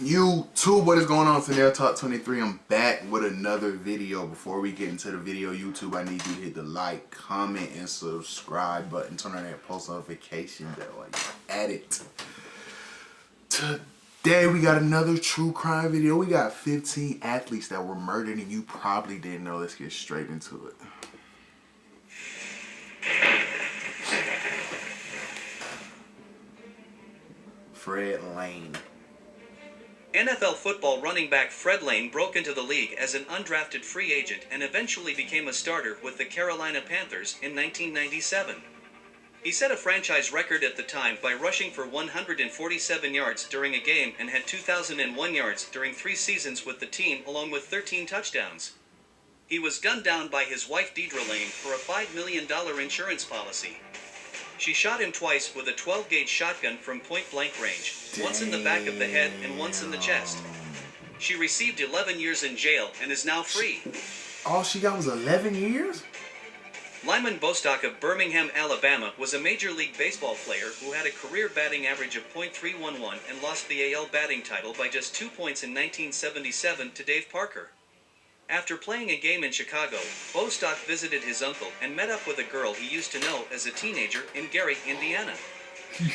YouTube, what is going on? It's Talk 23. I'm back with another video. Before we get into the video, YouTube, I need you to hit the like, comment, and subscribe button. Turn on that post notification bell while you're at it. Today, we got another true crime video. We got 15 athletes that were murdered, and you probably didn't know. Let's get straight into it. Fred Lane. NFL football running back Fred Lane broke into the league as an undrafted free agent and eventually became a starter with the Carolina Panthers in 1997. He set a franchise record at the time by rushing for 147 yards during a game and had 2,001 yards during 3 seasons with the team, along with 13 touchdowns. He was gunned down by his wife Deidre Lane for a $5 million insurance policy. She shot him twice with a 12-gauge shotgun from point-blank range, once in the back of the head and once in the chest. She received 11 years in jail and is now free. All she got was 11 years? Lyman Bostock of Birmingham, Alabama was a Major League Baseball player who had a career batting average of .311 and lost the AL batting title by just 2 points in 1977 to Dave Parker. After playing a game in Chicago, Bostock visited his uncle and met up with a girl he used to know as a teenager in Gary, Indiana.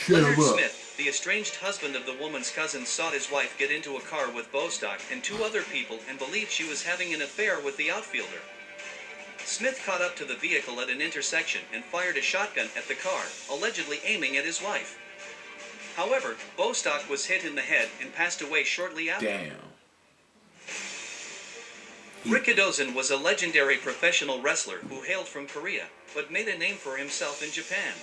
Leonard Smith, the estranged husband of the woman's cousin, saw his wife get into a car with Bostock and 2 other people and believed she was having an affair with the outfielder. Smith caught up to the vehicle at an intersection and fired a shotgun at the car, allegedly aiming at his wife. However, Bostock was hit in the head and passed away shortly after. Damn. Rikidozan was a legendary professional wrestler who hailed from Korea, but made a name for himself in Japan.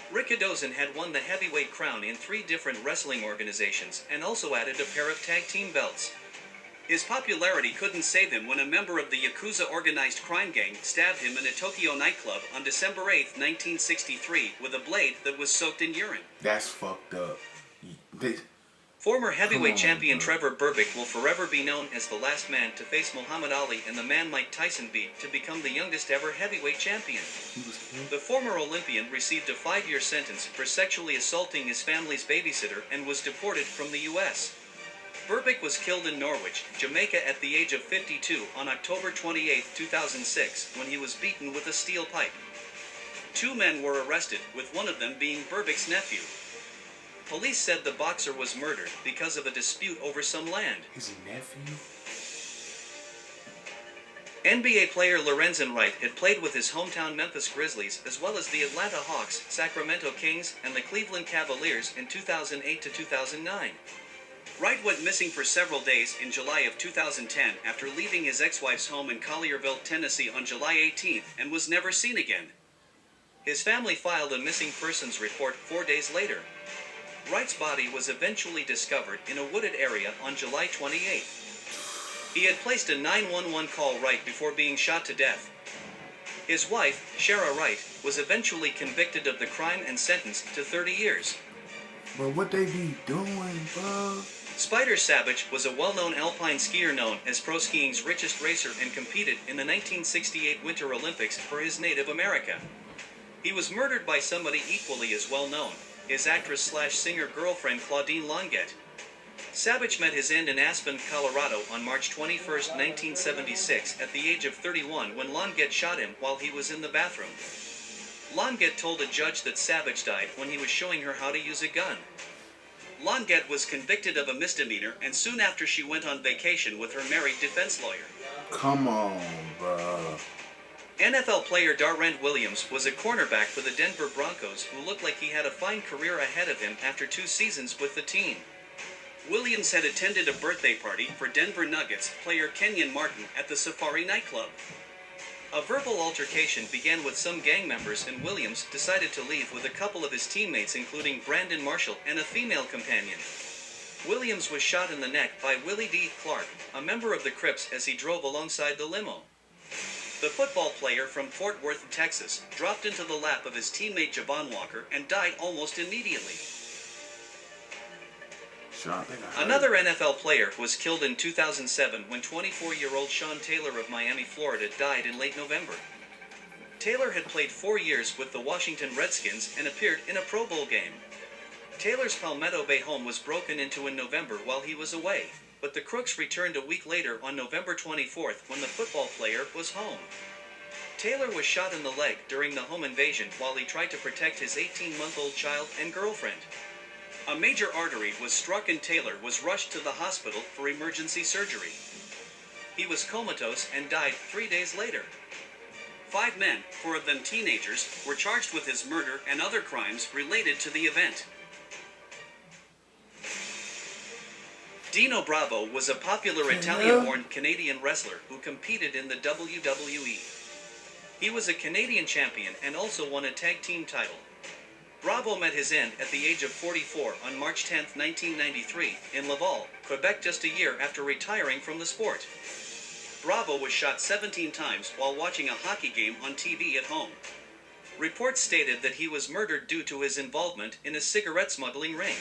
Rikidozan had won the heavyweight crown in 3 different wrestling organizations and also added a pair of tag team belts. His popularity couldn't save him when a member of the Yakuza organized crime gang stabbed him in a Tokyo nightclub on December 8, 1963, with a blade that was soaked in urine. That's fucked up. Former heavyweight champion Trevor Berbick will forever be known as the last man to face Muhammad Ali and the man Mike Tyson beat to become the youngest ever heavyweight champion. The former Olympian received a 5-year sentence for sexually assaulting his family's babysitter and was deported from the U.S. Berbick was killed in Norwich, Jamaica at the age of 52 on October 28, 2006, when he was beaten with a steel pipe. 2 men were arrested, with one of them being Berbick's nephew. Police said the boxer was murdered because of a dispute over some land. His nephew? NBA player Lorenzen Wright had played with his hometown Memphis Grizzlies as well as the Atlanta Hawks, Sacramento Kings, and the Cleveland Cavaliers in 2008 to 2009. Wright went missing for several days in July of 2010 after leaving his ex-wife's home in Collierville, Tennessee on July 18th and was never seen again. His family filed a missing persons report 4 days later. Wright's body was eventually discovered in a wooded area on July 28. He had placed a 911 call right before being shot to death. His wife, Shara Wright, was eventually convicted of the crime and sentenced to 30 years. But what they be doing, bro? Spider Savage was a well-known alpine skier known as pro skiing's richest racer and competed in the 1968 Winter Olympics for his native America. He was murdered by somebody equally as well-known, his actress-slash-singer girlfriend Claudine Longuet. Savage met his end in Aspen, Colorado on March 21, 1976 at the age of 31 when Longuet shot him while he was in the bathroom. Longuet told a judge that Savage died when he was showing her how to use a gun. Longuet was convicted of a misdemeanor and soon after she went on vacation with her married defense lawyer. Come on, bro. NFL player Darrent Williams was a cornerback for the Denver Broncos who looked like he had a fine career ahead of him after 2 seasons with the team. Williams had attended a birthday party for Denver Nuggets player Kenyon Martin at the Safari nightclub. A verbal altercation began with some gang members and Williams decided to leave with a couple of his teammates including Brandon Marshall and a female companion. Williams was shot in the neck by Willie D. Clark, a member of the Crips, as he drove alongside the limo. The football player from Fort Worth, Texas, dropped into the lap of his teammate Javon Walker and died almost immediately. Another NFL player was killed in 2007 when 24-year-old Sean Taylor of Miami, Florida died in late November. Taylor had played 4 years with the Washington Redskins and appeared in a Pro Bowl game. Taylor's Palmetto Bay home was broken into in November while he was away, but the crooks returned a week later on November 24th when the football player was home. Taylor was shot in the leg during the home invasion while he tried to protect his 18-month-old child and girlfriend. A major artery was struck and Taylor was rushed to the hospital for emergency surgery. He was comatose and died 3 days later. 5 men, 4 of them teenagers, were charged with his murder and other crimes related to the event. Dino Bravo was a popular Italian-born Canadian wrestler who competed in the WWE. He was a Canadian champion and also won a tag team title. Bravo met his end at the age of 44 on March 10, 1993, in Laval, Quebec, just a year after retiring from the sport. Bravo was shot 17 times while watching a hockey game on TV at home. Reports stated that he was murdered due to his involvement in a cigarette smuggling ring.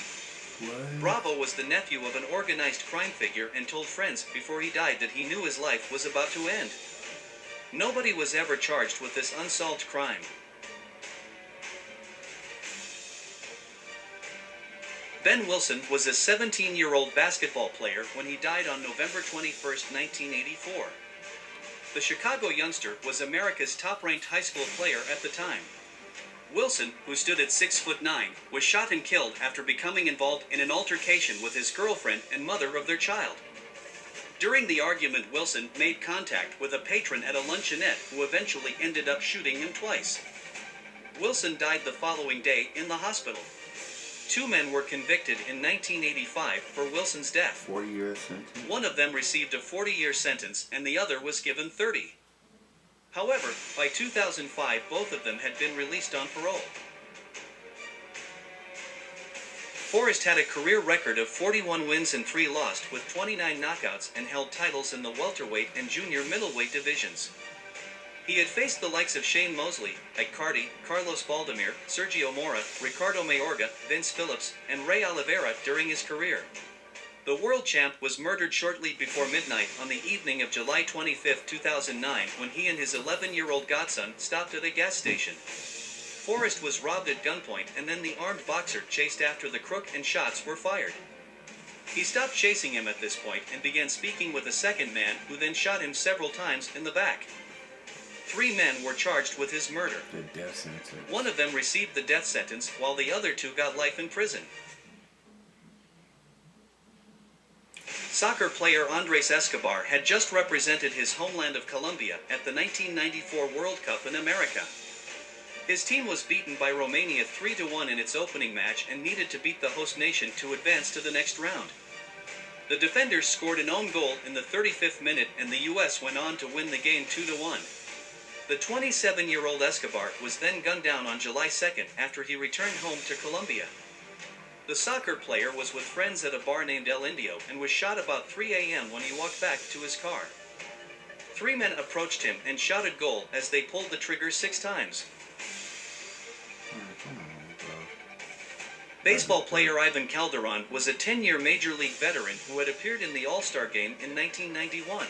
What? Bravo was the nephew of an organized crime figure and told friends before he died that he knew his life was about to end. Nobody was ever charged with this unsolved crime. Ben Wilson was a 17-year-old basketball player when he died on November 21, 1984. The Chicago youngster was America's top-ranked high school player at the time. Wilson, who stood at 6'9", was shot and killed after becoming involved in an altercation with his girlfriend and mother of their child. During the argument, Wilson made contact with a patron at a luncheonette who eventually ended up shooting him twice. Wilson died the following day in the hospital. 2 men were convicted in 1985 for Wilson's death. 40-year sentence? One of them received a 40-year sentence and the other was given 30. However, by 2005 both of them had been released on parole. Forrest had a career record of 41 wins and 3 lost with 29 knockouts and held titles in the welterweight and junior middleweight divisions. He had faced the likes of Shane Mosley, Ike Carty, Carlos Baldemir, Sergio Mora, Ricardo Mayorga, Vince Phillips, and Ray Oliveira during his career. The world champ was murdered shortly before midnight on the evening of July 25, 2009 when he and his 11-year-old godson stopped at a gas station. Forrest was robbed at gunpoint and then the armed boxer chased after the crook and shots were fired. He stopped chasing him at this point and began speaking with a second man who then shot him several times in the back. 3 men were charged with his murder. The death sentence. One of them received the death sentence while the other 2 got life in prison. Soccer player Andres Escobar had just represented his homeland of Colombia at the 1994 World Cup in America. His team was beaten by Romania 3-1 in its opening match and needed to beat the host nation to advance to the next round. The defenders scored an own goal in the 35th minute and the US went on to win the game 2-1. The 27-year-old Escobar was then gunned down on July 2nd after he returned home to Colombia. The soccer player was with friends at a bar named El Indio and was shot about 3 a.m. when he walked back to his car. 3 men approached him and shouted goal as they pulled the trigger 6 times. Come on, bro. Baseball player Ivan Calderon was a 10-year Major League veteran who had appeared in the All-Star Game in 1991.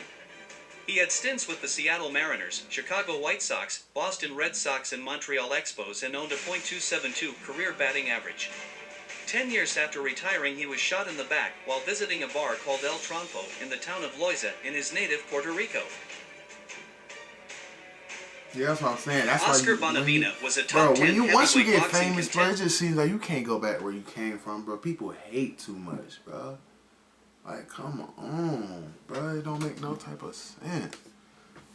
He had stints with the Seattle Mariners, Chicago White Sox, Boston Red Sox and Montreal Expos and owned a .272 career batting average. 10 years after retiring he was shot in the back while visiting a bar called El Trompo in the town of Loiza in his native Puerto Rico. Yeah, that's what I'm saying. That's Oscar why Bonavena was a top 10 heavyweight once you get boxing famous, bro, it contender. just seems like you can't go back where you came from, bro. People hate too much, bro. Like, come on, bro. It don't make no type of sense.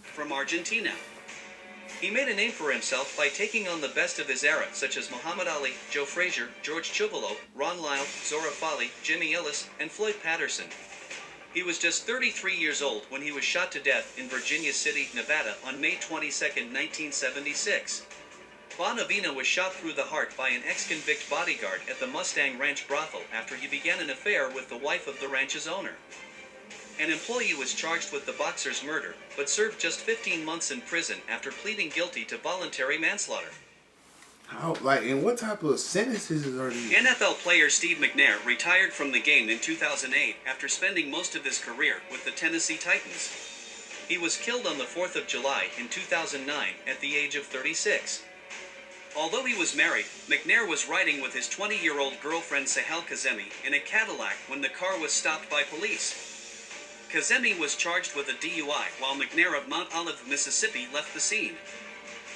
From Argentina. He made a name for himself by taking on the best of his era, such as Muhammad Ali, Joe Frazier, George Chuvalo, Ron Lyle, Zora Fali, Jimmy Ellis, and Floyd Patterson. He was just 33 years old when he was shot to death in Virginia City, Nevada on May 22, 1976. Bonavena was shot through the heart by an ex-convict bodyguard at the Mustang Ranch brothel after he began an affair with the wife of the ranch's owner. An employee was charged with the boxer's murder, but served just 15 months in prison after pleading guilty to voluntary manslaughter. How, like, and what type of sentences are these? NFL player Steve McNair retired from the game in 2008 after spending most of his career with the Tennessee Titans. He was killed on the 4th of July in 2009 at the age of 36. Although he was married, McNair was riding with his 20-year-old girlfriend Sahel Kazemi in a Cadillac when the car was stopped by police. Kazemi was charged with a DUI while McNair of Mount Olive, Mississippi left the scene.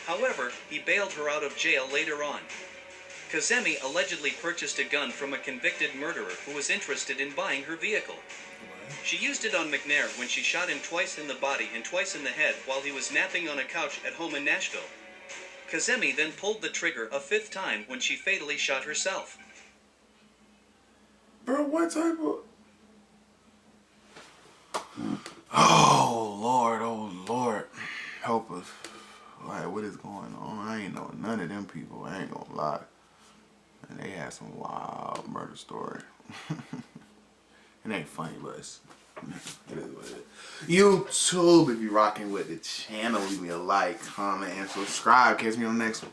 However, he bailed her out of jail later on. Kazemi allegedly purchased a gun from a convicted murderer who was interested in buying her vehicle. She used it on McNair when she shot him twice in the body and twice in the head while he was napping on a couch at home in Nashville. Kazemi then pulled the trigger a 5th time when she fatally shot herself. Bro, what type of... Oh Lord, help us. Like, what is going on? I ain't know none of them people, I ain't gonna lie. And they had some wild murder story. It ain't funny, but it is what it is. YouTube, if you're rocking with the channel, leave me a like, comment, and subscribe. Catch me on the next one.